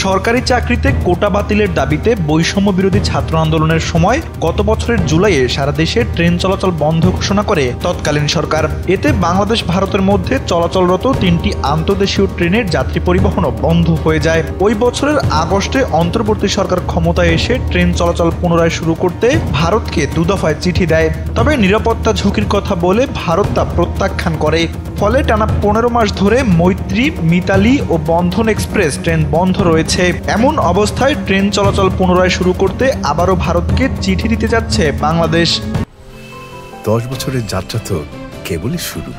সরকারি চাকরিতে কোটা বাতিলের দাবিতে বৈষম্য বিরোধী ছাত্র আন্দোলনের সময় গত বছরের জুলাইয়ে সারা দেশে ট্রেন চলাচল বন্ধ ঘোষণা করে তৎকালীন সরকার। এতে বাংলাদেশ ভারতের মধ্যে চলাচলরত 3টি আন্তর্দেশীয় ট্রেনের যাত্রী পরিবহনও বন্ধ হয়ে যায়। ওই বছরের আগস্টে অন্তর্বর্তী সরকার ক্ষমতায় এসে ট্রেন চলাচল পুনরায় শুরু করতে ভারতকে 2 দফায় চিঠি দেয়। তবে নিরাপত্তা ঝুঁকির কথা বলে ভারত তা প্রত্যাখ্যান করে। ফলে টানা 15 মাস ধরে মৈত্রী, মিতালি ও বন্ধন এক্সপ্রেস ট্রেন বন্ধ রয়েছে। এমন অবস্থায় ট্রেন চলাচল পুনরায় শুরু করতে আবারও ভারতকে চিঠি দিতে যাচ্ছে বাংলাদেশ। 10 বছরের যাত্রা তো কেবলই শুরু।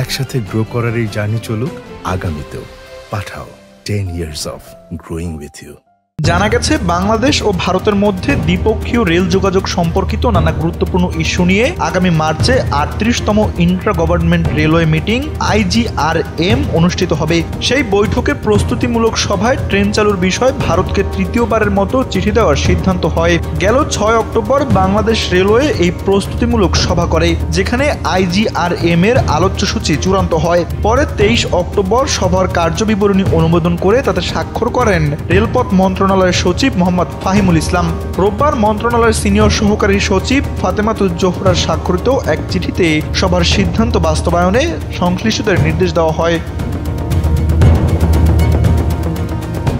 একসাথে গ্রো করার এই জার্নি চলুক আগামীতেও। পাঠাও 10 years of growing with you। জানা গেছে, বাংলাদেশ ও ভারতের মধ্যে দ্বিপক্ষীয় রেল যোগাযোগ সম্পর্কিত নানা গুরুত্বপূর্ণ ইস্যু নিয়ে আগামী মার্চে 38তম intra government railway meeting IGRM অনুষ্ঠিত হবে। সেই বৈঠকে প্রস্তুতিমূলক সভায় ট্রেন চালুর বিষয়ে ভারতকে তৃতীয়বারের মতো চিঠি দেওয়ার সিদ্ধান্ত হয়। গেল 6 অক্টোবর বাংলাদেশ রেলওয়ে এই প্রস্তুতিমূলক সভা করে, যেখানে IGRM এর আলোচ্যসূচি চূড়ান্ত হয়। পরে 23 অক্টোবর সভার কার্যবিবরণী অনুমোদন করে তাতে স্বাক্ষর করেন রেলপথ মন্ত্রণালয়ের সচিব মোহাম্মদ ফাহিমুল ইসলাম। রোববার মন্ত্রণালয়ের সিনিয়র সহকারী সচিব ফাতেমাতুজ জোহরার স্বাক্ষরিত এক চিঠিতে সভার সিদ্ধান্ত বাস্তবায়নে সংশ্লিষ্টদের নির্দেশ দেওয়া হয়।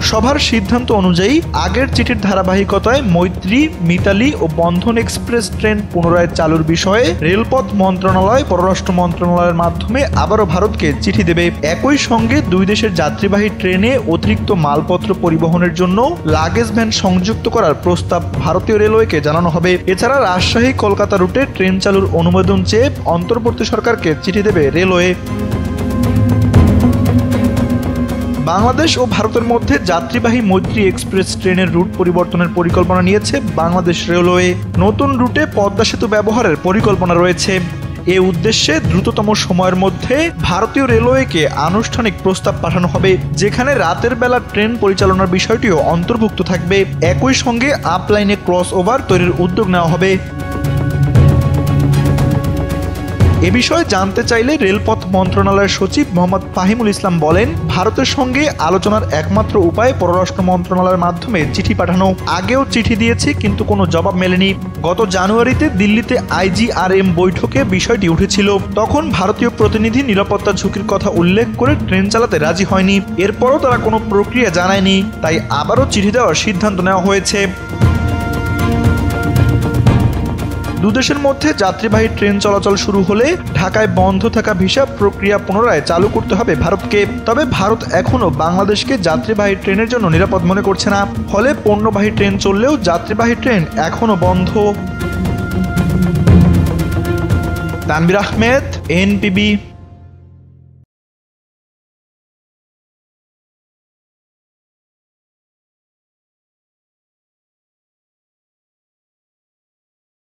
সভার সিদ্ধান্ত অনুযায়ী আগের চিঠির ধারাবাহিকতায় মৈত্রী, মিতালি ও বন্ধন এক্সপ্রেস ট্রেন পুনরায় চালুর বিষয়ে রেলপথ মন্ত্রণালয় পররাষ্ট্র মন্ত্রণালয়ের মাধ্যমে আবারও ভারতকে চিঠি দেবে। একই সঙ্গে দুই দেশের যাত্রীবাহী ট্রেনে অতিরিক্ত মালপত্র পরিবহনের জন্য লাগেজ ভ্যান সংযুক্ত করার প্রস্তাব ভারতীয় রেলওয়েকে জানানো হবে। এছাড়া রাজশাহী কলকাতা রুটে ট্রেন চালুর অনুমোদন চেয়ে অন্তর্বর্তী সরকারকে চিঠি দেবে রেলওয়ে। বাংলাদেশ ও ভারতের মধ্যে যাত্রীবাহী মৈত্রী এক্সপ্রেস ট্রেনের রুট পরিবর্তনের পরিকল্পনা নিয়েছে বাংলাদেশ রেলওয়ে। নতুন রুটে পদ্মা সেতু ব্যবহারের পরিকল্পনা রয়েছে। এ উদ্দেশ্যে দ্রুততম সময়ের মধ্যে ভারতীয় রেলওয়েকে আনুষ্ঠানিক প্রস্তাব পাঠানো হবে, যেখানে রাতের বেলা ট্রেন পরিচালনার বিষয়টিও অন্তর্ভুক্ত থাকবে। একই সঙ্গে আপ লাইনে ক্রস ওভার তৈরির উদ্যোগ নেওয়া হবে। এ বিষয়ে জানতে চাইলে রেলপথ মন্ত্রণালয়ের সচিব মোহাম্মদ ফাহিমুল ইসলাম বলেন, ভারতের সঙ্গে আলোচনার একমাত্র উপায় পররাষ্ট্র মন্ত্রণালয়ের মাধ্যমে চিঠি পাঠানো। আগেও চিঠি দিয়েছি, কিন্তু কোনো জবাব মেলেনি। গত জানুয়ারিতে দিল্লিতে IGRM বৈঠকে বিষয়টি উঠেছিল। তখন ভারতীয় প্রতিনিধি নিরাপত্তা ঝুঁকির কথা উল্লেখ করে ট্রেন চালাতে রাজি হয়নি। এরপরও তারা কোনো প্রক্রিয়া জানায়নি, তাই আবারও চিঠি দেওয়ার সিদ্ধান্ত নেওয়া হয়েছে। দুদেশের মধ্যে যাত্রীবাহী ট্রেন চলাচল শুরু হলে ঢাকায় বন্ধ থাকা ভিসা প্রক্রিয়া পুনরায় চালু করতে হবে ভারতকে। তবে ভারত এখনও বাংলাদেশকে যাত্রীবাহী ট্রেনের জন্য নিরাপদ মনে করছে না। ফলে পণ্যবাহী ট্রেন চললেও যাত্রীবাহী ট্রেন এখনও বন্ধ। তানভীর আহমেদ, NPB।